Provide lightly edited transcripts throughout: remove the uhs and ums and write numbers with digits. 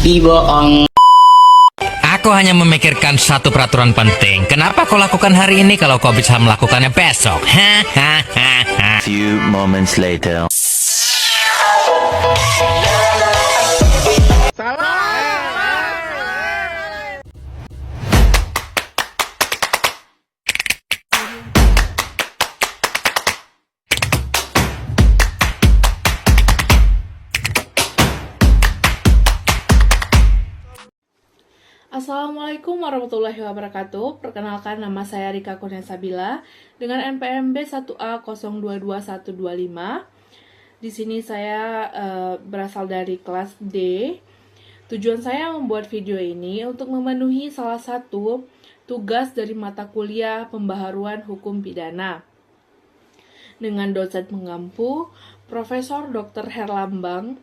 bohong. Aku hanya memikirkan satu peraturan penting. Kenapa kau lakukan hari ini kalau kau bisa melakukannya besok? Few moments later. Assalamualaikum warahmatullahi wabarakatuh. Perkenalkan, nama saya Rika Kurniasabila dengan NPMB 1A022125. Di sini saya berasal dari kelas D. Tujuan saya membuat video ini untuk memenuhi salah satu tugas dari mata kuliah Pembaharuan Hukum Pidana dengan dosen pengampu Profesor Dr. Herlambang,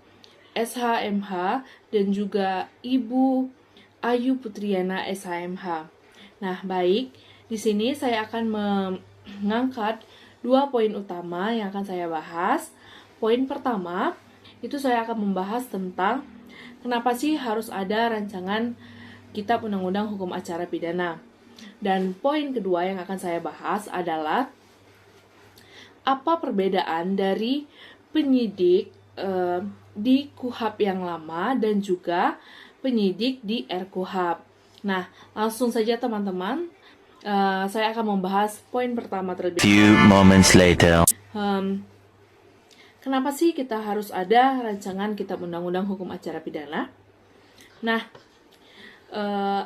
SHMH, dan juga Ibu Ayu Putriana, SHMH. Nah, baik, di sini saya akan mengangkat dua poin utama yang akan saya bahas. Poin pertama, itu saya akan membahas tentang kenapa sih harus ada rancangan Kitab Undang-Undang Hukum Acara Pidana. Dan poin kedua yang akan saya bahas adalah apa perbedaan dari penyidik di KUHP yang lama dan juga penyidik di RKUHP. Nah, langsung saja teman-teman, saya akan membahas poin pertama terlebih dahulu. Few moments later. Kenapa sih kita harus ada rancangan Kitab Undang-Undang Hukum Acara Pidana? Nah,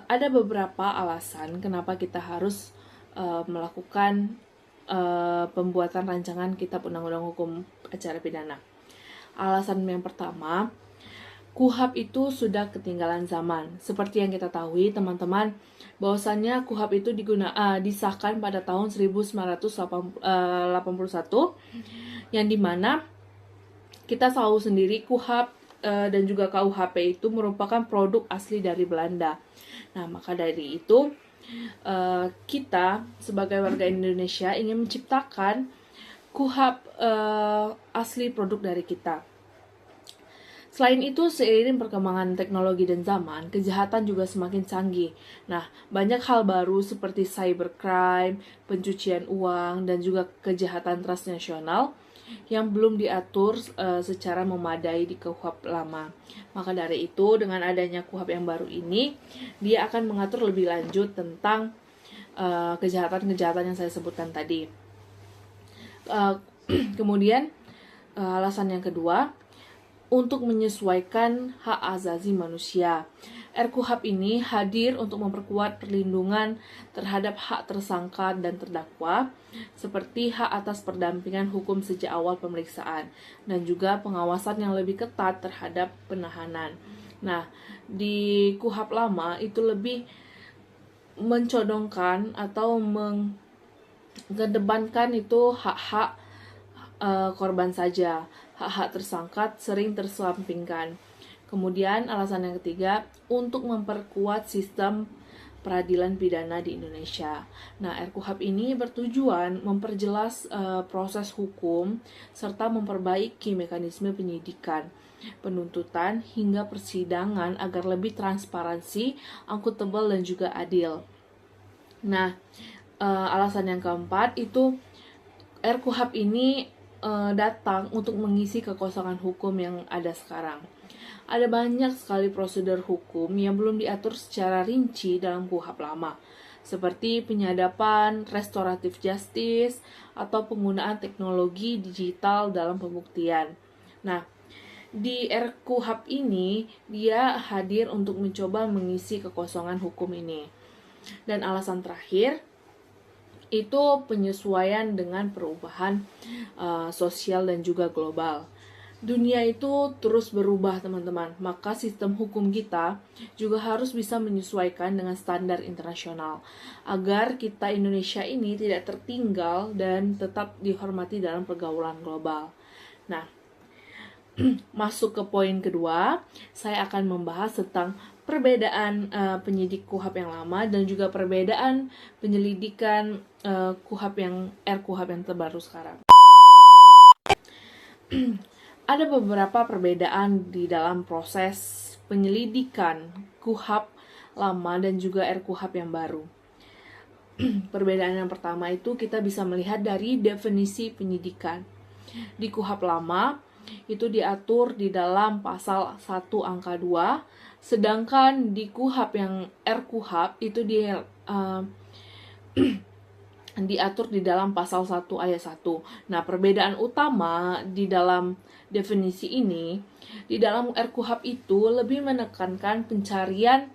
ada beberapa alasan kenapa kita harus melakukan pembuatan rancangan Kitab Undang-Undang Hukum Acara Pidana. Alasan yang pertama, KUHP itu sudah ketinggalan zaman. Seperti yang kita tahu, teman-teman, bahwasannya KUHP itu disahkan pada tahun 1981, yang dimana kita tahu sendiri KUHP dan juga KUHP itu merupakan produk asli dari Belanda. Nah, maka dari itu kita sebagai warga Indonesia ingin menciptakan KUHP asli produk dari kita. Selain itu, seiring perkembangan teknologi dan zaman, kejahatan juga semakin canggih. Nah, banyak hal baru seperti cybercrime, pencucian uang, dan juga kejahatan transnasional yang belum diatur secara memadai di KUHP lama. Maka dari itu, dengan adanya KUHP yang baru ini, dia akan mengatur lebih lanjut tentang kejahatan-kejahatan yang saya sebutkan tadi. Kemudian, alasan yang kedua, untuk menyesuaikan hak asasi manusia. RKUHP ini hadir untuk memperkuat perlindungan terhadap hak tersangka dan terdakwa, seperti hak atas pendampingan hukum sejak awal pemeriksaan, dan juga pengawasan yang lebih ketat terhadap penahanan. Nah, di KUHP lama itu lebih mencodongkan atau mengedepankan itu hak-hak korban saja. Hak-hak tersangka sering tersampingkan. Kemudian alasan yang ketiga, untuk memperkuat sistem peradilan pidana di Indonesia. Nah, RKUHP ini bertujuan memperjelas proses hukum serta memperbaiki mekanisme penyidikan, penuntutan hingga persidangan agar lebih transparansi, akuntabel dan juga adil. Nah, alasan yang keempat itu RKUHP ini datang untuk mengisi kekosongan hukum yang ada sekarang. Ada banyak sekali prosedur hukum yang belum diatur secara rinci dalam KUHP lama, seperti penyadapan, restoratif justice, atau penggunaan teknologi digital dalam pembuktian. Nah, di RKUHP ini, dia hadir untuk mencoba mengisi kekosongan hukum ini. Dan alasan terakhir, itu penyesuaian dengan perubahan sosial dan juga global. Dunia itu terus berubah, teman-teman. Maka sistem hukum kita juga harus bisa menyesuaikan dengan standar internasional agar kita Indonesia ini tidak tertinggal dan tetap dihormati dalam pergaulan global. Nah, masuk ke poin kedua, saya akan membahas tentang perbedaan penyidik KUHP yang lama dan juga perbedaan penyelidikan RKUHP yang terbaru sekarang. Ada beberapa perbedaan di dalam proses penyelidikan KUHP lama dan juga RKUHP yang baru. Perbedaan yang pertama itu kita bisa melihat dari definisi penyidikan. Di KUHP lama itu diatur di dalam pasal 1 angka 2, sedangkan di KUHP yang RKUHP itu diatur di dalam pasal 1 ayat 1. Nah, perbedaan utama di dalam definisi ini, di dalam RKUHP itu lebih menekankan pencarian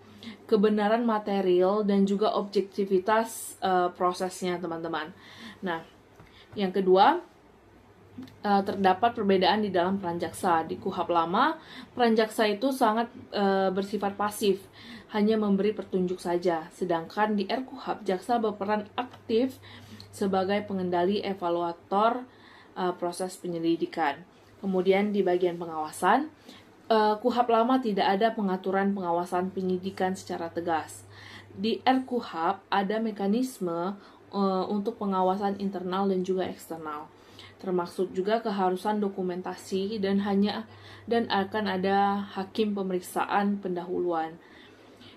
kebenaran material dan juga objektivitas prosesnya, teman-teman. Nah, yang kedua, terdapat perbedaan di dalam peran jaksa. Di KUHP lama, peran jaksa itu sangat bersifat pasif, hanya memberi petunjuk saja. Sedangkan di RKUHP, jaksa berperan aktif sebagai pengendali evaluator proses penyelidikan. Kemudian di bagian pengawasan, KUHP lama tidak ada pengaturan pengawasan penyidikan secara tegas. Di RKUHP ada mekanisme untuk pengawasan internal dan juga eksternal, termasuk juga keharusan dokumentasi dan akan ada hakim pemeriksaan pendahuluan.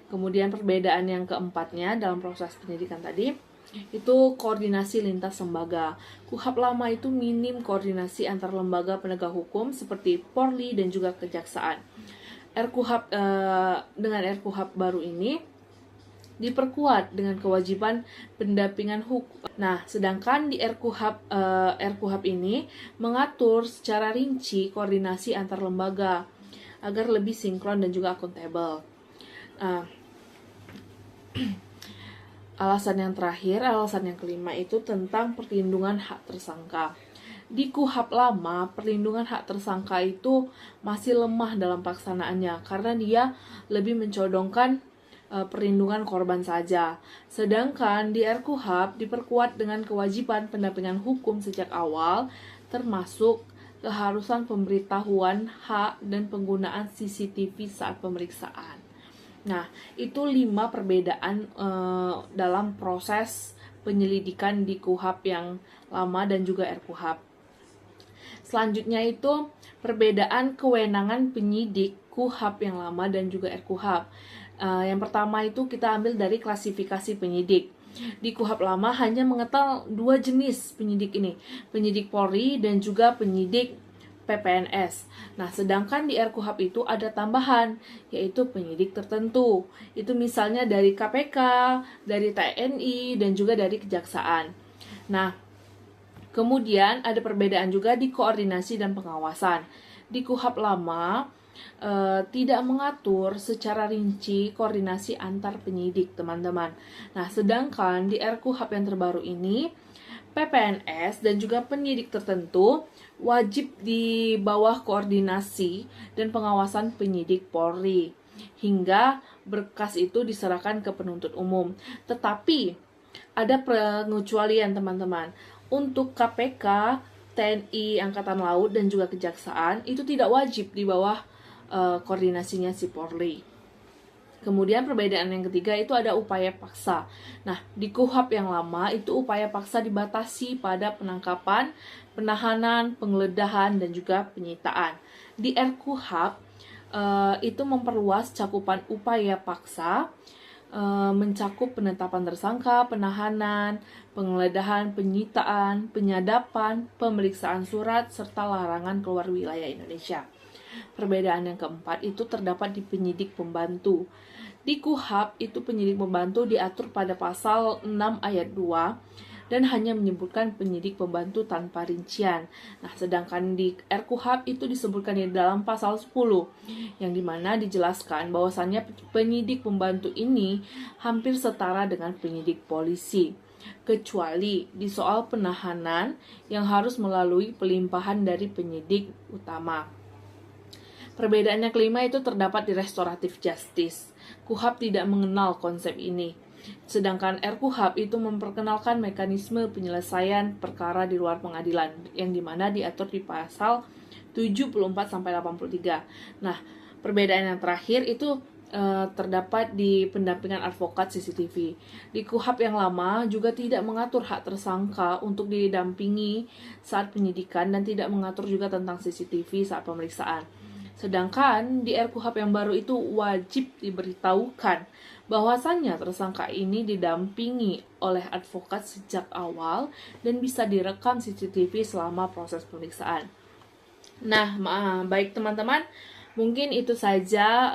Kemudian perbedaan yang keempatnya dalam proses penyidikan tadi, itu koordinasi lintas lembaga. KUHP lama itu minim koordinasi antar lembaga penegak hukum seperti Polri dan juga Kejaksaan. Dengan RKUHP baru ini diperkuat dengan kewajiban pendampingan hukum. Nah, sedangkan di RKUHP ini mengatur secara rinci koordinasi antar lembaga agar lebih sinkron dan juga akuntabel. Alasan yang kelima itu tentang perlindungan hak tersangka. Di KUHP lama, perlindungan hak tersangka itu masih lemah dalam pelaksanaannya karena dia lebih mencodongkan perlindungan korban saja. Sedangkan di RKUHP diperkuat dengan kewajiban pendampingan hukum sejak awal, termasuk keharusan pemberitahuan hak dan penggunaan CCTV saat pemeriksaan. Nah, itu 5 perbedaan dalam proses penyelidikan di KUHP yang lama dan juga RKUHP. Selanjutnya itu perbedaan kewenangan penyidik KUHP yang lama dan juga RKUHP. Yang pertama itu kita ambil dari klasifikasi penyidik. Di KUHP lama hanya mengenal 2 jenis penyidik ini, penyidik Polri dan juga penyidik PPNS. Nah, sedangkan di RKUHP itu ada tambahan, yaitu penyidik tertentu. Itu misalnya dari KPK, dari TNI, dan juga dari Kejaksaan. Nah, kemudian ada perbedaan juga di koordinasi dan pengawasan. Di KUHP lama tidak mengatur secara rinci koordinasi antar penyidik, teman-teman. Nah, sedangkan di RKUHP yang terbaru ini, PPNS dan juga penyidik tertentu wajib di bawah koordinasi dan pengawasan penyidik Polri hingga berkas itu diserahkan ke penuntut umum. Tetapi ada pengecualian, teman-teman. Untuk KPK, TNI, Angkatan Laut dan juga Kejaksaan itu tidak wajib di bawah koordinasinya si Polri. Kemudian perbedaan yang ketiga itu ada upaya paksa. Nah, di KUHP yang lama itu upaya paksa dibatasi pada penangkapan, penahanan, penggeledahan, dan juga penyitaan. Di RKUHP itu memperluas cakupan upaya paksa, mencakup penetapan tersangka, penahanan, penggeledahan, penyitaan, penyadapan, pemeriksaan surat, serta larangan keluar wilayah Indonesia. Perbedaan yang keempat itu terdapat di penyidik pembantu. Di KUHP itu penyidik pembantu diatur pada pasal 6 ayat 2 dan hanya menyebutkan penyidik pembantu tanpa rincian. Nah, sedangkan di RKUHP itu disebutkan di dalam pasal 10 yang dimana dijelaskan bahwasannya penyidik pembantu ini hampir setara dengan penyidik polisi, kecuali di soal penahanan yang harus melalui pelimpahan dari penyidik utama. Perbedaan yang kelima itu terdapat di restoratif justice. KUHP tidak mengenal konsep ini. Sedangkan RKUHP itu memperkenalkan mekanisme penyelesaian perkara di luar pengadilan yang dimana diatur di pasal 74-83. Nah, perbedaan yang terakhir itu terdapat di pendampingan advokat CCTV. Di KUHP yang lama juga tidak mengatur hak tersangka untuk didampingi saat penyidikan dan tidak mengatur juga tentang CCTV saat pemeriksaan. Sedangkan di RKUHP yang baru itu wajib diberitahukan bahwasannya tersangka ini didampingi oleh advokat sejak awal dan bisa direkam CCTV selama proses pemeriksaan. Nah, baik teman-teman, mungkin itu saja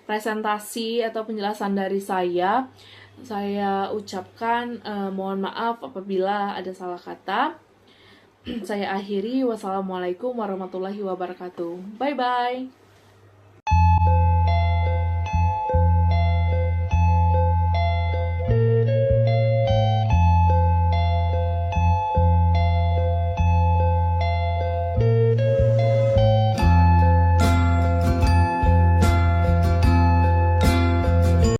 presentasi atau penjelasan dari saya. Saya ucapkan mohon maaf apabila ada salah kata. Saya akhiri. Wassalamualaikum warahmatullahi wabarakatuh. Bye-bye.